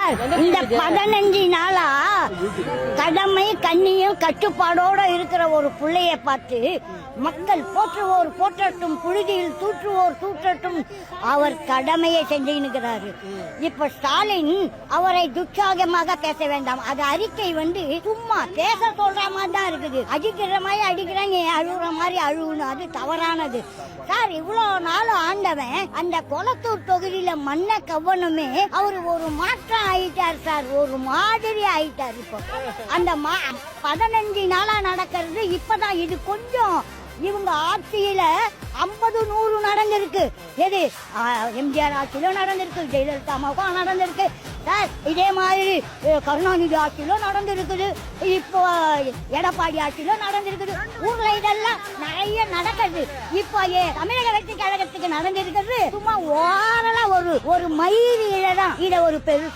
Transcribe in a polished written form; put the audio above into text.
Sir, இந்த 15 நாளா கடமை கண்ணியும் கட்டுப்பாடோட இருக்கிற ஒரு பிள்ளைய பார்த்து மக்கள் போற்றுவோர் போற்றட்டும், புழுதியில் தூற்றுவோர் தூற்றட்டும், அவர் கடமையை செஞ்சுக்கிறாரு. இப்ப ஸ்டாலின் அவரை துச்சாகமாக பேச வேண்டாம். அது அறிக்கை சும்மா பேச சொல்ற மாதிரி தான் இருக்குது. அடிக்கிற மாதிரி அடிக்கிறாங்க, அழுகுற மாதிரி அழுகணும், அது தவறானது சார். இவ்வளவு நாள் ஆண்டவன் அந்த கொளத்தூர் தொகுதியில மண்ண கவனமே அவரு ஒரு மாற்றம் ஆயிட்டார் சார், ஒரு மாதிரி ஆயிட்டார். இப்போ அந்த 15 நாளா நடக்கிறது இப்பதான். இது கொஞ்சம் இவங்க ஆட்சியில 50-100 நடந்திருக்கு. எது எம்ஜிஆர் ஆட்சியிலும் நடந்திருக்கு, ஜெயலலிதா அம்மாவுக்கும் நடந்திருக்கு சார். இதே மாதிரி கருணாநிதி ஆட்சியிலும் நடந்திருக்குது, இப்போ எடப்பாடி ஆட்சியிலும் நடந்திருக்குது. ஊர்ல இதெல்லாம் நிறைய நடக்குது. இப்போ தமிழக வெற்றி கழகத்துக்கு நடந்திருக்கிறது சும்மா ஓரளவு ஒரு மயிரில தான். இத ஒரு பெரு